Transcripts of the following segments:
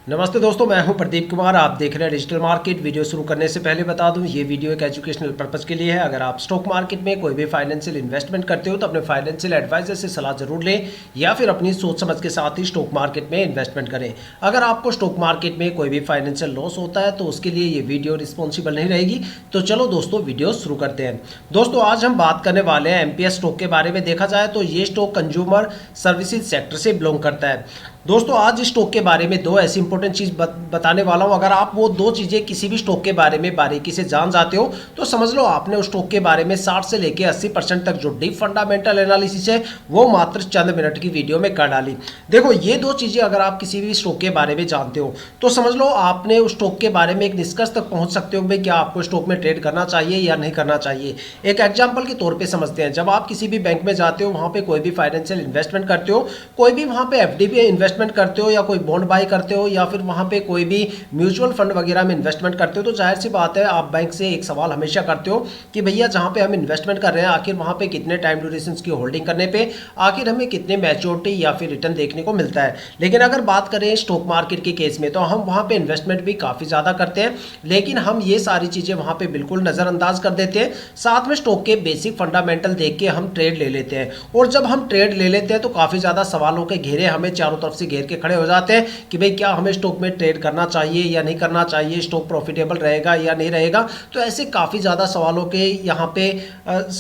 नमस्ते दोस्तों, मैं हूं प्रदीप कुमार। आप देख रहे हैं डिजिटल मार्केट। वीडियो शुरू करने से पहले बता दूं, ये वीडियो एक एजुकेशनल पर्पस के लिए है। अगर आप स्टॉक मार्केट में कोई भी फाइनेंशियल इन्वेस्टमेंट करते हो तो अपने फाइनेंशियल एडवाइजर से सलाह जरूर लें या फिर अपनी सोच समझ के साथ ही स्टॉक मार्केट में इन्वेस्टमेंट करें। अगर आपको स्टॉक मार्केट में कोई भी फाइनेंशियल लॉस होता है तो उसके लिए ये वीडियो रिस्पॉन्सिबल नहीं रहेगी। तो चलो दोस्तों, वीडियो शुरू करते हैं। दोस्तों, आज हम बात करने वाले हैं एमपीएस स्टॉक के बारे में। देखा जाए तो ये स्टॉक कंज्यूमर सर्विसेज सेक्टर से बिलोंग करता है। दोस्तों, आज इस स्टॉक के बारे में दो ऐसी इंपॉर्टेंट चीज बताने वाला हूं। अगर आप वो दो चीजें किसी भी स्टॉक के बारे में बारीकी से जान जाते हो तो समझ लो आपने उस स्टॉक के बारे में 60 से लेकर 80% तक जो डीप फंडामेंटल एनालिसिस है वो मात्र चंद मिनट की वीडियो में कर डाली। देखो, ये दो चीजें अगर आप किसी भी स्टॉक के बारे में जानते हो तो समझ लो आपने उस स्टॉक के बारे में एक निष्कर्ष तक पहुंच सकते हो भाई क्या आपको स्टॉक में ट्रेड करना चाहिए या नहीं करना चाहिए। एक एग्जाम्पल के तौर पर समझते हैं। जब आप किसी भी बैंक में जाते हो, वहां पर कोई भी फाइनेंशियल इन्वेस्टमेंट करते हो, कोई भी वहां पर एफडी पे इन्वेस्टमेंट करते हो या कोई बॉन्ड बाय करते हो या फिर वहां पे कोई भी म्यूचुअल फंड वगैरह में इन्वेस्टमेंट करते हो, तो जाहिर सी बात है आप बैंक से एक सवाल हमेशा करते हो कि भैया जहां पे हम इन्वेस्टमेंट कर रहे हैं आखिर वहां पे कितने टाइम ड्यूरेशन की होल्डिंग करने पे आखिर हमें कितने मैच्योरिटी या फिर रिटर्न देखने को मिलता है। लेकिन अगर बात करें स्टॉक मार्केट के केस में तो हम वहां पे इन्वेस्टमेंट भी काफी ज्यादा करते हैं, लेकिन हम ये सारी चीजें वहां पे बिल्कुल नजरअंदाज कर देते हैं। साथ में स्टॉक के बेसिक फंडामेंटल देख के हम ट्रेड ले लेते हैं, और जब हम ट्रेड ले लेते हैं तो काफी ज्यादा सवालों के घेरे हमें चारों तरफ से घेर के खड़े हो जाते हैं कि भाई क्या हमें स्टॉक में ट्रेड करना चाहिए या नहीं करना चाहिए, स्टॉक प्रॉफिटेबल रहेगा या नहीं रहेगा। तो ऐसे काफ़ी ज़्यादा सवालों के यहाँ पे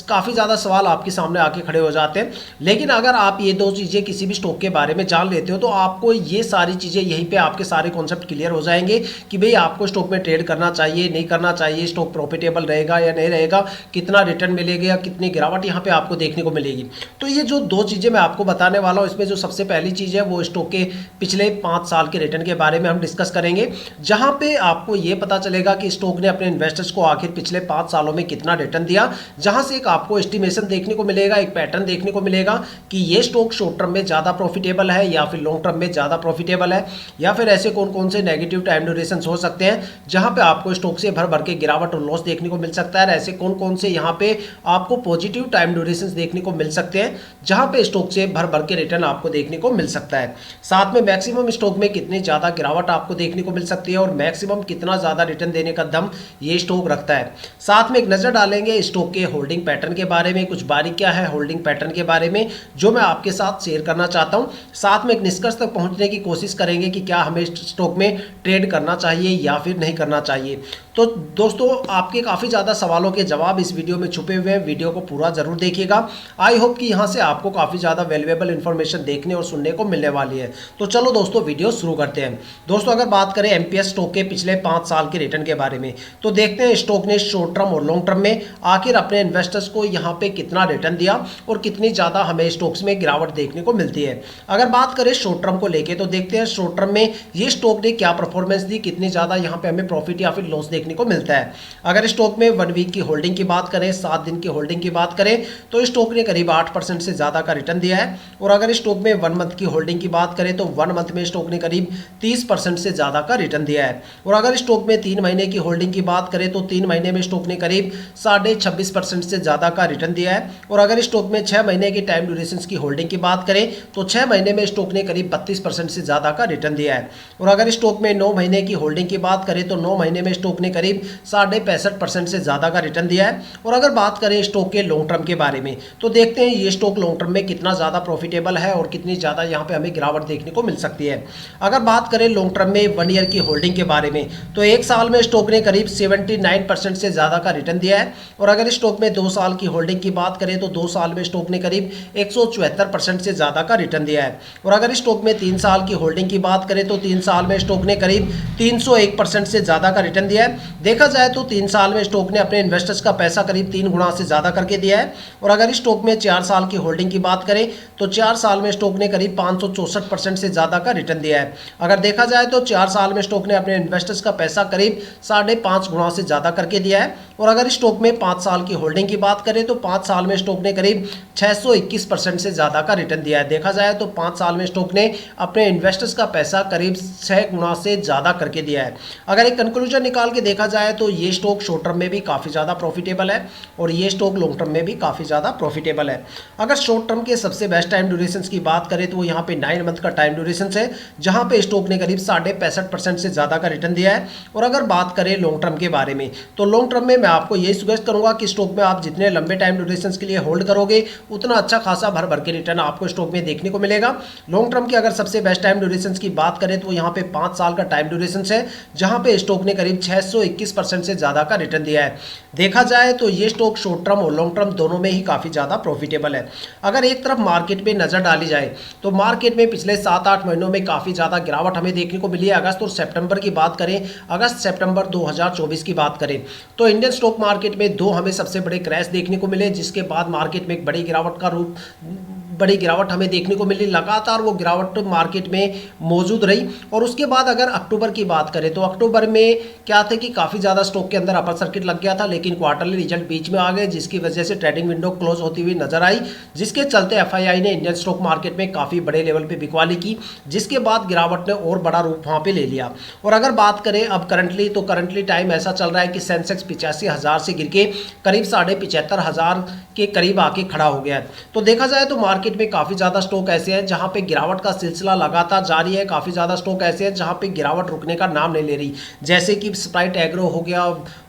काफ़ी ज़्यादा सवाल आपके सामने आके खड़े हो जाते हैं। लेकिन अगर आप ये दो चीज़ें किसी भी स्टॉक के बारे में जान लेते हो तो आपको ये सारी चीज़ें यहीं पे आपके सारे कॉन्सेप्ट क्लियर हो जाएंगे कि भाई आपको स्टॉक में ट्रेड करना चाहिए नहीं करना चाहिए, स्टॉक प्रॉफिटेबल रहेगा या नहीं रहेगा, कितना रिटर्न मिलेगा या कितनी गिरावट यहाँ पे आपको देखने को मिलेगी। तो ये जो दो चीज़ें मैं आपको बताने वाला हूँ, इसमें जो सबसे पहली चीज़ है वो स्टॉक के पिछले 5 साल के रिटर्न के बारे में हम डिस्कस करेंगे, जहां पे आपको यह पता चलेगा कि स्टॉक ने अपने इन्वेस्टर्स को आखिर पिछले 5 सालों में कितना रिटर्न दिया, जहां से एक आपको एस्टिमेशन देखने को मिलेगा, एक पैटर्न देखने को मिलेगा कि ये स्टॉक शॉर्ट टर्म में ज्यादा प्रॉफिटेबल है या फिर लॉन्ग टर्म में ज्यादा प्रॉफिटेबल है, या फिर ऐसे कौन कौन से नेगेटिव टाइम ड्यूरेशन हो सकते हैं जहां पे आपको स्टॉक से भर भर के गिरावट और लॉस देखने को मिल सकता है। ऐसे कौन कौन से यहाँ पे आपको पॉजिटिव टाइम ड्यूरेशन देखने को मिल सकते हैं जहां पे स्टॉक से भर भर के रिटर्न आपको देखने को मिल सकता है। साथ में मैक्सिमम स्टॉक में कितनी ज्यादा गिरावट आपको देखने को मिल सकती है और मैक्सिमम कितना ज्यादा रिटर्न देने का दम ये स्टॉक रखता है। साथ में एक नजर डालेंगे स्टॉक के होल्डिंग पैटर्न के बारे में, कुछ बारीकियां है होल्डिंग पैटर्न के बारे में जो मैं आपके साथ शेयर करना चाहता हूं। साथ में एक निष्कर्ष तक पहुंचने की कोशिश करेंगे कि क्या हमें स्टॉक में ट्रेड करना चाहिए या फिर नहीं करना चाहिए। तो दोस्तों, आपके काफी ज्यादा सवालों के जवाब इस वीडियो में छुपे हुए हैं, वीडियो को पूरा जरूर देखिएगा। आई होप कि यहां से आपको काफी ज्यादा वैल्यूएबल इंफॉर्मेशन देखने और सुनने को मिलने वाली है। तो चलो दोस्तों, वीडियो शुरू करते हैं। दोस्तों, अगर बात करें एमपीएस स्टॉक के पिछले 5 साल के रिटर्न के बारे में तो देखते हैं स्टॉक ने शॉर्ट टर्म और लॉन्ग टर्म में आखिर अपने इन्वेस्टर्स को यहां पे कितना रिटर्न दिया और कितनी ज्यादा हमें स्टॉक्स में गिरावट देखने को मिलती है। अगर बात करें शॉर्ट टर्म को लेके तो देखते हैं शॉर्ट टर्म में ये स्टॉक ने क्या परफॉर्मेंस दी, कितनी ज्यादा यहां पे हमें प्रॉफिट या फिर लॉस देखने को मिलता है। अगर स्टॉक में 1 वीक की होल्डिंग की बात करें, 7 दिन की होल्डिंग की बात करें तो स्टॉक ने करीब 8% से ज्यादा का रिटर्न दिया है। और अगर स्टॉक में 1 मंथ की होल्डिंग की बात करें तो 1 मंथ में स्टॉक ने करीब 30% से ज्यादा का रिटर्न दिया है। और अगर स्टॉक में 3 महीने की होल्डिंग की बात करें तो 3 महीने में स्टॉक ने करीब 26.5% से ज्यादा का रिटर्न दिया है। और अगर स्टॉक में 6 महीने की टाइम ड्यूरेशन की होल्डिंग की बात करें तो 6 महीने में स्टॉक ने करीब 32% से ज्यादा का रिटर्न दिया है। और अगर स्टॉक में 9 महीने की होल्डिंग की बात करें तो 9 महीने में स्टॉक ने करीब 65.5% से ज्यादा का रिटर्न दिया है। और अगर बात करें स्टॉक के लॉन्ग टर्म के बारे में तो देखते हैं ये स्टॉक लॉन्ग टर्म में कितना ज्यादा प्रॉफिटेबल है और कितनी ज्यादा यहाँ पे हमें गिरावट देखने को मिल सकती है। अगर बात करें लॉन्ग टर्म में 1 ईयर की होल्डिंग के बारे में तो 1 साल में स्टॉक ने करीब 79% से ज्यादा का रिटर्न दिया है। और अगर स्टॉक में 2 साल की होल्डिंग की बात करें तो 2 साल में स्टॉक ने करीब 174% से ज्यादा का रिटर्न दिया है। और अगर स्टॉक में 3 साल की होल्डिंग की बात करें तो 3 साल में स्टॉक ने करीब 301% से ज्यादा का रिटर्न दिया है। देखा जाए तो 3 साल में स्टॉक ने अपने इन्वेस्टर्स का पैसा करीब 3 गुना से ज्यादा करके दिया है। और अगर स्टॉक में 4 साल की होल्डिंग की बात करें तो 4 साल में स्टॉक ने करीब 564% से ज्यादा का रिटर्न दिया है। अगर देखा जाए तो 4 साल में स्टॉक ने अपने इन्वेस्टर्स का पैसा करीब 5.5 गुना से ज्यादा करके दिया है। और अगर स्टॉक में 5 साल की होल्डिंग की बात करें तो 5 साल में स्टॉक ने करीब 621% से ज़्यादा का रिटर्न दिया है। देखा जाए तो 5 साल में स्टॉक ने अपने इन्वेस्टर्स का पैसा करीब 6 गुना से ज़्यादा करके दिया है। अगर एक कंक्लूजन निकाल के देखा जाए तो ये स्टॉक शॉर्ट टर्म में भी काफ़ी ज़्यादा प्रॉफिटेबल है और ये स्टॉक लॉन्ग टर्म में भी काफ़ी ज़्यादा प्रॉफिटेबल है। अगर शॉर्ट टर्म के सबसे बेस्ट टाइम ड्यूरेशन की बात करें तो वो यहाँ पे 9 मंथ का टाइम ड्यूरेशन है, जहाँ पे स्टॉक ने करीब 65.5% से ज़्यादा का रिटर्न दिया है। और अगर बात करें लॉन्ग टर्म के बारे में तो लॉन्ग टर्म में मैं आपको यही सजेस्ट करूंगा कि स्टॉक में आप जितने लंबे टाइम ड्यूरेशन के लिए होल्ड करोगे उतना अच्छा खासा भर भर के रिटर्न आपको स्टॉक में देखने को मिलेगा। लॉन्ग टर्म की अगर सबसे बेस्ट टाइम ड्यूरेशन की बात करें तो यहाँ पे 5 साल का टाइम ड्यूरेशन है, जहाँ पे स्टॉक ने करीब 621% से ज़्यादा का रिटर्न दिया है। देखा जाए तो ये स्टॉक शॉर्ट टर्म और लॉन्ग टर्म दोनों में ही काफ़ी ज़्यादा प्रॉफिटेबल है। अगर एक तरफ मार्केट में नज़र डाली जाए तो मार्केट में पिछले 7-8 महीनों में काफ़ी ज़्यादा गिरावट हमें देखने को मिली है। अगस्त और सितंबर की बात करें, अगस्त सितंबर 2024 की बात करें तो इंडियन स्टॉक मार्केट में दो हमें सबसे बड़े क्रैश देखने को मिले, जिसके बाद मार्केट में एक बड़ी गिरावट हमें देखने को मिली। लगातार वो गिरावट मार्केट में मौजूद रही। और उसके बाद अगर अक्टूबर की बात करें तो अक्टूबर में क्या था कि काफ़ी ज़्यादा स्टॉक के अंदर अपर सर्किट लग गया था, लेकिन क्वार्टरली रिजल्ट बीच में आ गए, जिसकी वजह से ट्रेडिंग विंडो क्लोज होती हुई नजर आई, जिसके चलते एफआईआई ने इंडियन स्टॉक मार्केट में काफ़ी बड़े लेवल पर बिकवाली की, जिसके बाद गिरावट ने और बड़ा रूप वहाँ पर ले लिया। और अगर बात करें अब करंटली तो करंटली टाइम ऐसा चल रहा है कि सेंसेक्स 85,000 से गिर के करीब 75,500 के करीब आके खड़ा हो गया है। तो देखा जाए तो मार्केट में काफ़ी ज़्यादा स्टॉक ऐसे हैं जहां पे गिरावट का सिलसिला लगातार जारी है। काफ़ी ज़्यादा स्टॉक ऐसे हैं जहां पे गिरावट रुकने का नाम नहीं ले रही, जैसे कि स्प्राइट एग्रो हो गया,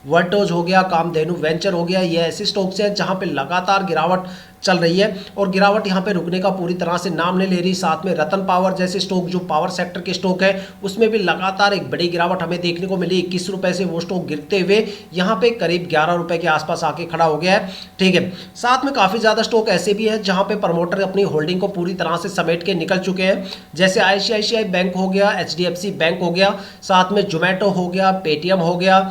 वर्टोज हो गया, कामधेनु वेंचर हो गया। ये ऐसे स्टॉक्स हैं जहां पे लगातार गिरावट चल रही है और गिरावट यहाँ पे रुकने का पूरी तरह से नाम नहीं ले रही। साथ में रतन पावर जैसे स्टॉक जो पावर सेक्टर के स्टॉक है उसमें भी लगातार एक बड़ी गिरावट हमें देखने को मिली। 21 रुपए से वो स्टॉक गिरते हुए यहाँ पे करीब 11 रुपए के आसपास आके खड़ा हो गया है। ठीक है, साथ में काफ़ी ज़्यादा स्टॉक ऐसे भी है जहाँ पे प्रमोटर अपनी होल्डिंग को पूरी तरह से समेट के निकल चुके हैं, जैसे ICICI बैंक हो गया, HDFC बैंक हो गया, साथ में जोमेटो हो गया, पेटीएम हो गया,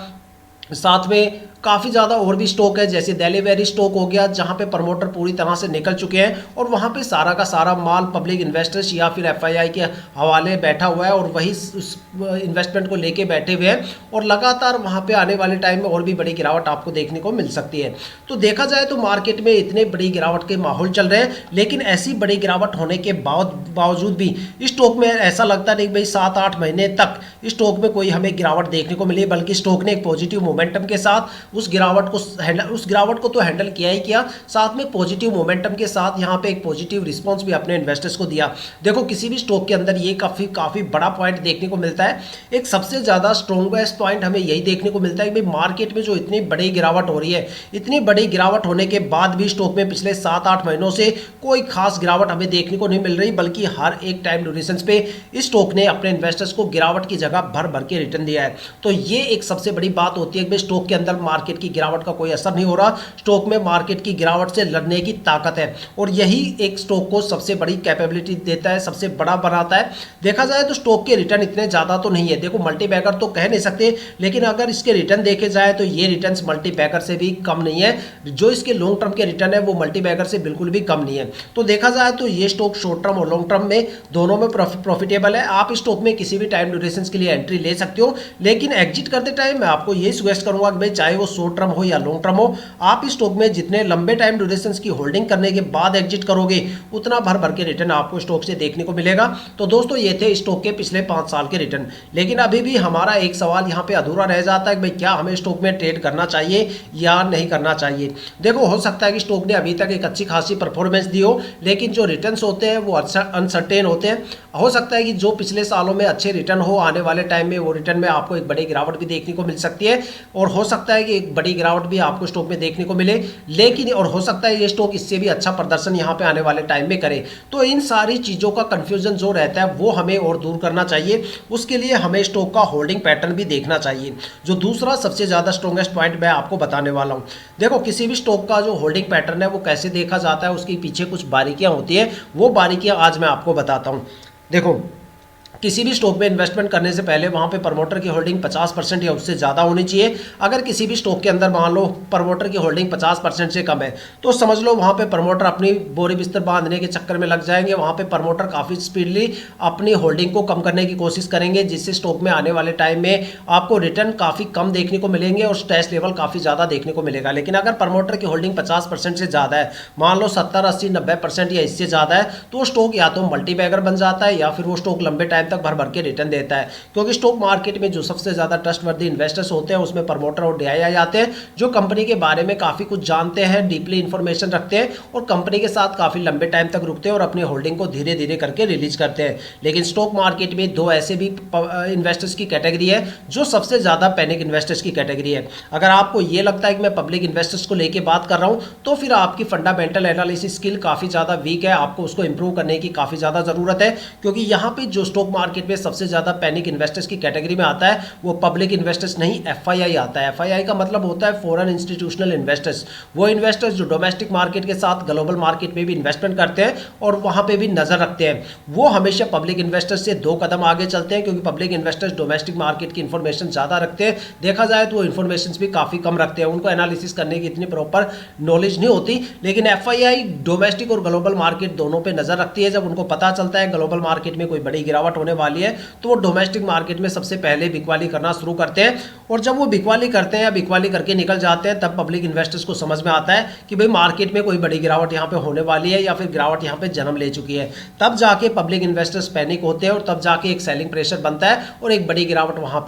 साथ में काफ़ी ज़्यादा और भी स्टॉक है जैसे दिल्ली वेरी स्टॉक हो गया, जहाँ पे प्रमोटर पूरी तरह से निकल चुके हैं और वहाँ पे सारा का सारा माल पब्लिक इन्वेस्टर्स या फिर एफआईआई के हवाले बैठा हुआ है और वही उस इन्वेस्टमेंट को लेके बैठे हुए हैं और लगातार वहाँ पे आने वाले टाइम में और भी बड़ी गिरावट आपको देखने को मिल सकती है। तो देखा जाए तो मार्केट में इतने बड़ी गिरावट के माहौल चल रहे हैं, लेकिन ऐसी बड़ी गिरावट होने के बावजूद भी स्टॉक में ऐसा लगता नहीं भाई 7-8 महीने तक स्टॉक में कोई हमें गिरावट देखने को मिली, बल्कि स्टॉक ने एक पॉजिटिव मोमेंटम के साथ उस गिरावट को तो हैंडल किया ही किया, साथ में पॉजिटिव मोमेंटम के साथ यहाँ पे एक पॉजिटिव रिस्पांस भी अपने इन्वेस्टर्स को दिया। देखो किसी भी स्टॉक के अंदर ये काफ़ी बड़ा पॉइंट देखने को मिलता है। एक सबसे ज़्यादा स्ट्रॉन्गेस्ट पॉइंट हमें यही देखने को मिलता है कि भाई मार्केट में जो इतनी बड़ी गिरावट हो रही है, इतनी बड़ी गिरावट होने के बाद भी स्टॉक में पिछले 7-8 महीनों से कोई खास गिरावट हमें देखने को नहीं मिल रही, बल्कि हर एक टाइम ड्यूरेशन पे इस स्टॉक ने अपने इन्वेस्टर्स को गिरावट की जगह भर भर के रिटर्न दिया है। तो ये एक सबसे बड़ी बात होती है कि स्टॉक के अंदर मार्केट की गिरावट का कोई असर नहीं हो रहा, स्टॉक में मार्केट की गिरावट से लड़ने की ताकत है और यही एक स्टॉक को सबसे बड़ी कैपेबिलिटी देता है, सबसे बड़ा बनाता है। देखा जाए तो स्टॉक के रिटर्न इतने ज़्यादा तो नहीं है, देखो मल्टीबैगर तो कह नहीं सकते, लेकिन अगर इसके रिटर्न देखे जाए तो ये रिटर्न मल्टीबैगर से भी कम नहीं है। जो इसके लॉन्ग टर्म के रिटर्न है वो मल्टीबैगर से बिल्कुल भी कम नहीं है। तो देखा जाए तो ये स्टॉक शॉर्ट टर्म और लॉन्ग टर्म में दोनों में प्रॉफिटेबल है। आप स्टॉक में किसी भी टाइम ड्यूरेशन के लिए एंट्री ले सकते हो, लेकिन एग्जिट करते टाइम मैं आपको यही सजेस्ट करूंगा कि भाई चाहे वो शॉर्ट टर्म हो या लॉन्ग टर्म हो, आप इस स्टॉक में जितने लंबे टाइम ड्यूरेशन की होल्डिंग करने के बाद एग्जिट करोगे उतना भर भर के रिटर्न आपको स्टॉक से देखने को मिलेगा। तो दोस्तों ये थे स्टॉक के पिछले 5 साल के रिटर्न, लेकिन अभी भी हमारा एक सवाल यहाँ पे अधूरा रह जाता है कि भाई क्या हमें स्टॉक में ट्रेड करना चाहिए या नहीं करना चाहिए। देखो हो सकता है कि स्टॉक ने अभी तक एक अच्छी खासी परफॉर्मेंस दी हो, लेकिन जो रिटर्न्स होते हैं वो अनसर्टेन होते हैं। हो सकता है कि जो पिछले सालों में अच्छे रिटर्न हो, आने वाले टाइम में वो रिटर्न में आपको एक बड़ी गिरावट भी देखने को मिल सकती है और हो सकता है कि एक बड़ी गिरावट भी आपको स्टॉक में देखने को मिले, लेकिन और हो सकता है ये स्टॉक इससे भी अच्छा प्रदर्शन यहाँ पे आने वाले टाइम में करे। तो इन सारी चीज़ों का कंफ्यूजन जो रहता है वो हमें और दूर करना चाहिए। उसके लिए हमें स्टॉक का होल्डिंग पैटर्न भी देखना चाहिए। जो दूसरा सबसे ज़्यादा स्ट्रॉन्गेस्ट पॉइंट मैं आपको बताने वाला हूँ, देखो किसी भी स्टॉक का जो होल्डिंग पैटर्न है वो कैसे देखा जाता है, उसके पीछे कुछ बारीकियाँ होती है, वो बारीकियाँ आज मैं आपको बताता हूँ। देखो किसी भी स्टॉक में इन्वेस्टमेंट करने से पहले वहाँ पे प्रमोटर की होल्डिंग 50% या उससे ज़्यादा होनी चाहिए। अगर किसी भी स्टॉक के अंदर मान लो प्रमोटर की होल्डिंग 50% से कम है तो समझ लो वहाँ पे प्रमोटर अपनी बोरी बिस्तर बांधने के चक्कर में लग जाएंगे। वहाँ पे प्रमोटर काफ़ी स्पीडली अपनी होल्डिंग को कम करने की कोशिश करेंगे, जिससे स्टॉक में आने वाले टाइम में आपको रिटर्न काफ़ी कम देखने को मिलेंगे और स्ट्रेस लेवल काफ़ी ज़्यादा देखने को मिलेगा। लेकिन अगर प्रमोटर की होल्डिंग 50% से ज़्यादा है, मान लो 70, 80, 90% या इससे ज़्यादा है, तो स्टॉक या तो मल्टीबैगर बन जाता है या फिर वो स्टॉक लंबे टाइम तक भर भर के रिटर्न देता है। क्योंकि स्टॉक मार्केट में जो सबसे ज्यादा ट्रस्टवर्दी इन्वेस्टर्स होते हैं उसमें प्रमोटर और डीआईआई आते हैं, जो कंपनी के बारे में काफी कुछ जानते हैं, डीपली इंफॉर्मेशन रखते हैं और कंपनी के साथ काफी लंबे टाइम तक रुकते हैं और अपनी होल्डिंग को धीरे धीरे करके रिलीज करते हैं। लेकिन स्टॉक मार्केट में दो ऐसे भी इन्वेस्टर्स की कैटेगरी है जो सबसे ज्यादा पैनिक इन्वेस्टर्स की कैटेगरी है। अगर आपको ये लगता है कि मैं पब्लिक इन्वेस्टर्स को लेकर बात कर रहा हूं तो फिर आपकी फंडामेंटल एनालिसिस स्किल काफी ज्यादा वीक है, आपको उसको इंप्रूव करने की काफी ज्यादा जरूरत है। क्योंकि यहाँ पे जो स्टॉक मार्केट में सबसे ज्यादा पैनिक इन्वेस्टर्स की कैटेगरी में आता है वो पब्लिक इन्वेस्टर्स नहीं, एफआईआई आता है। एफआईआई का मतलब होता है फॉरेन इंस्टीट्यूशनल इन्वेस्टर्स, वो इन्वेस्टर्स जो डोमेस्टिक मार्केट के साथ ग्लोबल मार्केट में भी इन्वेस्टमेंट करते हैं और वहां पे भी नजर रखते हैं। वो हमेशा पब्लिक इन्वेस्टर्स से 2 कदम आगे चलते हैं, क्योंकि पब्लिक इन्वेस्टर्स डोमेस्टिक मार्केट की इन्फॉर्मेशन ज्यादा रखते हैं। देखा जाए तो वो इन्फॉर्मेशन भी काफी कम रखते हैं, उनको एनालिसिस करने की इतनी प्रॉपर नॉलेज नहीं होती। लेकिन एफआईआई डोमेस्टिक और ग्लोबल मार्केट दोनों पे नजर रखती है। जब उनको पता चलता है ग्लोबल मार्केट में कोई बड़ी गिरावट होने वाली है तो वो डोमेस्टिक मार्केट में सबसे पहले बिकवाली करना शुरू करते हैं। और जब वो बिकवाली करते हैं या बिकवाली करके निकल जाते हैं तब पब्लिक इन्वेस्टर्स को समझ में आता है कि भाई मार्केट में कोई बड़ी गिरावट यहाँ पे होने वाली है या फिर गिरावट यहाँ पे जन्म ले चुकी है। तब जाके पब्लिक इन्वेस्टर्स पैनिक होते हैं और तब जाके एक सेलिंग प्रेशर बनता है और एक बड़ी गिरावट वहाँ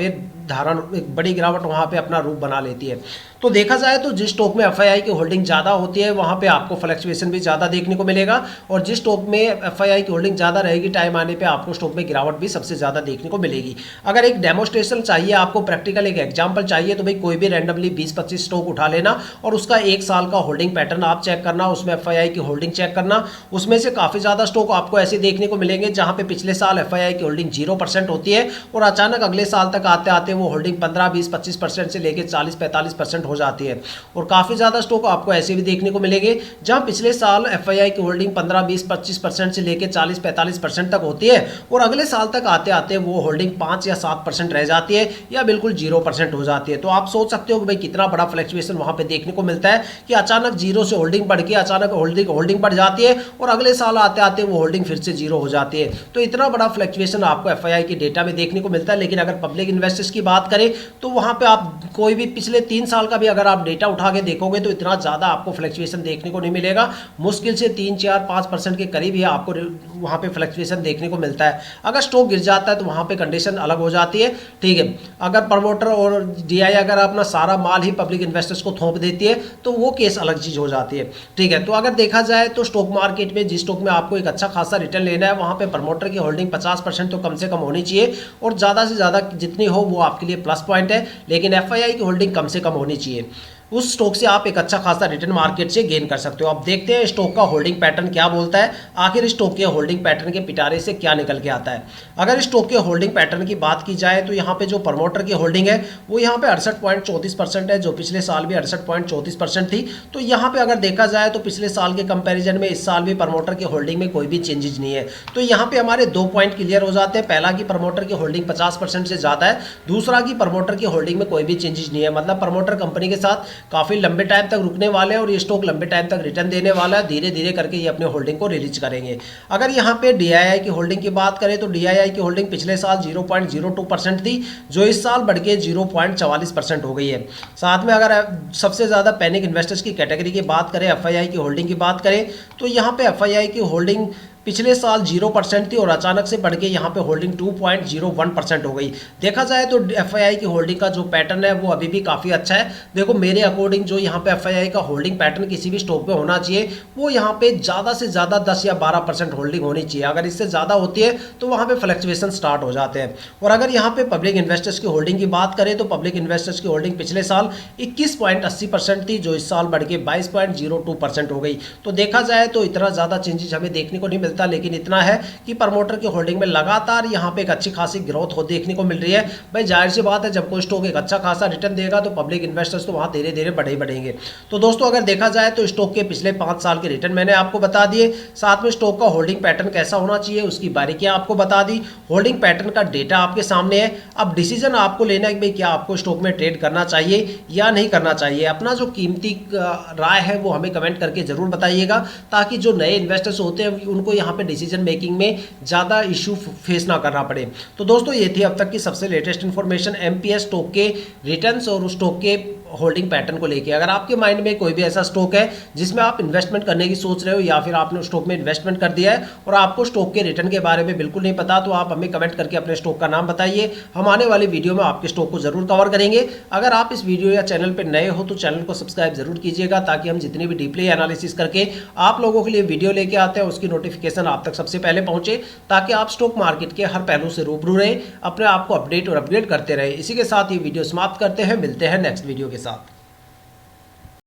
पे अपना रूप बना लेती है। तो देखा जाए तो जिस स्टॉक में एफआईआई की होल्डिंग ज़्यादा होती है वहाँ पे आपको फ्लक्चुएशन भी ज़्यादा देखने को मिलेगा, और जिस स्टॉक में एफआईआई की होल्डिंग ज़्यादा रहेगी टाइम आने पे आपको स्टॉक में गिरावट भी सबसे ज़्यादा देखने को मिलेगी। अगर एक डेमोस्ट्रेशन चाहिए, आपको प्रैक्टिकल एक एग्जाम्पल चाहिए, तो भाई कोई भी रैंडमली 20-25 स्टॉक उठा लेना और उसका 1 साल का होल्डिंग पैटर्न आप चेक करना, उसमें एफआईआई की होल्डिंग चेक करना। उसमें से काफ़ी ज़्यादा स्टॉक आपको ऐसे देखने को मिलेंगे जहाँ पे पिछले साल एफआईआई की होल्डिंग 0% होती है और अचानक अगले साल तक आते आते वो होल्डिंग 15-20-25% से लेकर 40-45% हो जाती है। और काफ़ी ज़्यादा स्टॉक आपको ऐसे भी देखने को मिलेंगे जहां पिछले साल एफआईआई की होल्डिंग 15-20-25% से लेकर 40-45% तक होती है और अगले साल तक आते आते वो होल्डिंग 5 या 7% रह जाती है या बिल्कुल 0% हो जाती है। तो आप सोच सकते हो कि भाई कितना बड़ा फ्लक्चुएशन वहां पे देखने को मिलता है कि अचानक 0 से होल्डिंग बढ़ के अचानक होल्डिंग बढ़ जाती है और अगले साल आते आते वो होल्डिंग फिर से 0 हो जाती है। तो इतना बड़ा फ्लक्चुएशन आपको एफआईआई के डेटा में देखने को मिलता है। लेकिन अगर पब्लिक इन्वेस्टर्स की बात करें तो वहां पे आप कोई भी पिछले 3 साल का भी अगर आप डेटा उठा के देखोगे तो इतना ज़्यादा आपको फ्लक्चुएशन देखने को नहीं मिलेगा। मुश्किल से 3-4-5% के करीब ही आपको वहाँ पे फ्लक्चुएशन देखने को मिलता है। अगर स्टॉक गिर जाता है तो वहाँ पे कंडीशन अलग हो जाती है, ठीक है। अगर प्रमोटर और डीआई अगर अपना सारा माल ही पब्लिक इन्वेस्टर्स को थोप देती है तो वो केस अलग चीज़ हो जाती है, ठीक है। तो अगर देखा जाए तो स्टॉक मार्केट में जिस स्टॉक में आपको एक अच्छा खासा रिटर्न लेना है वहाँ पे प्रमोटर की होल्डिंग 50% तो कम से कम होनी चाहिए और ज़्यादा से ज़्यादा जितनी हो वो आपके लिए प्लस पॉइंट है। लेकिन एफआईआई की होल्डिंग कम से कम होनी चाहिए, उस स्टॉक से आप एक अच्छा खासा रिटर्न मार्केट से गेन कर सकते हो। अब देखते हैं स्टॉक का होल्डिंग पैटर्न क्या बोलता है, आखिर स्टॉक के होल्डिंग पैटर्न के पिटारे से क्या निकल के आता है। अगर स्टॉक के होल्डिंग पैटर्न की बात की जाए तो यहाँ पे जो प्रमोटर की होल्डिंग है वो यहाँ पे 68.34% है, जो पिछले साल भी 68.34% थी। तो यहाँ पे अगर देखा जाए तो पिछले साल के कंपेरिजन में इस साल भी प्रमोटर की होल्डिंग में कोई भी चेंजेस नहीं है। तो यहाँ पे हमारे 2 पॉइंट क्लियर हो जाते हैं। पहला कि प्रमोटर की होल्डिंग 50% से ज़्यादा है, दूसरा कि प्रमोटर की होल्डिंग में कोई भी चेंजेस नहीं है। मतलब प्रमोटर कंपनी के साथ काफ़ी लंबे टाइम तक रुकने वाले हैं और ये स्टॉक लंबे टाइम तक रिटर्न देने वाला है, धीरे धीरे करके ये अपने होल्डिंग को रिलीज करेंगे। अगर यहाँ पे डीआईआई की होल्डिंग की बात करें तो डीआईआई की होल्डिंग पिछले साल 0.02% थी, जो इस साल बढ़ के 0.44% हो गई है। साथ में अगर सबसे ज़्यादा पैनिक इन्वेस्टर्स की कैटेगरी की बात करें, एफआईआई की होल्डिंग की बात करें तो यहाँ पे एफआईआई की होल्डिंग पिछले साल 0% थी और अचानक से बढ़ के यहाँ पे होल्डिंग 2.01% हो गई। देखा जाए तो एफआईआई की होल्डिंग का जो पैटर्न है वो अभी भी काफ़ी अच्छा है। देखो मेरे अकॉर्डिंग जो यहाँ पे एफआईआई का होल्डिंग पैटर्न किसी भी स्टॉक में होना चाहिए वो यहाँ पे ज़्यादा से ज़्यादा 10 या 12% होल्डिंग होनी चाहिए। अगर इससे ज़्यादा होती है तो वहाँ पे फ्लक्चुएशन स्टार्ट हो जाते हैं। और अगर यहाँ पे पब्लिक इन्वेस्टर्स की होल्डिंग की बात करें तो पब्लिक इन्वेस्टर्स की होल्डिंग पिछले साल 21.80% थी, जो इस साल बढ़ के 22.02% हो गई। तो देखा जाए तो इतना ज़्यादा चेंजेस हमें देखने को नहीं मिलता। मिलता, लेकिन इतना है कि प्रमोटर की होल्डिंग में लगातार यहाँ पे एक अच्छी खासी ग्रोथ हो देखने को मिल रही है। भाई जाहिर सी बात है, जब कोई स्टॉक एक अच्छा खासा रिटर्न देगा तो पब्लिक इन्वेस्टर्स तो वहाँ धीरे धीरे बढ़े ही बढ़ेंगे। तो दोस्तों अगर देखा जाए तो स्टॉक के पिछले 5 साल के रिटर्न मैंने आपको बता दिए, साथ में स्टॉक का होल्डिंग पैटर्न कैसा होना चाहिए उसकी बारीकियां आपको बता दी, होल्डिंग पैटर्न का डेटा आपके सामने है। अब डिसीजन आपको लेना है कि भाई क्या आपको स्टॉक में ट्रेड करना चाहिए या नहीं करना चाहिए। अपना जो कीमती राय है वो हमें कमेंट करके जरूर बताइएगा, ताकि जो नए इन्वेस्टर्स होते हैं उनको यहाँ पे डिसीजन मेकिंग में ज़्यादा इशू फेस ना करना पड़े। तो दोस्तों ये थी अब तक की सबसे लेटेस्ट इन्फॉर्मेशन एमपीएस स्टॉक के रिटर्न्स और उस स्टॉक के होल्डिंग पैटर्न को लेके। अगर आपके माइंड में कोई भी ऐसा स्टॉक है जिसमें आप इन्वेस्टमेंट करने की सोच रहे हो या फिर आपने स्टॉक में इन्वेस्टमेंट कर दिया है और आपको स्टॉक के रिटर्न के बारे में बिल्कुल नहीं पता, तो आप हमें कमेंट करके अपने स्टॉक का नाम बताइए। हम आने वाली वीडियो में आपके स्टॉक को जरूर कवर करेंगे। अगर आप इस वीडियो या चैनल पर नए हो तो चैनल को सब्सक्राइब जरूर कीजिएगा, ताकि हम जितनी भी डीपली एनालिसिस करके आप लोगों के लिए वीडियो लेके आते हैं उसकी नोटिफिकेशन आप तक सबसे पहले पहुंचे, ताकि आप स्टॉक मार्केट के हर पहलू से रूबरू रहे, अपने आप को अपडेट और अपग्रेड करते रहे। इसी के साथ ये वीडियो समाप्त करते हैं, मिलते हैं नेक्स्ट वीडियो के साथ।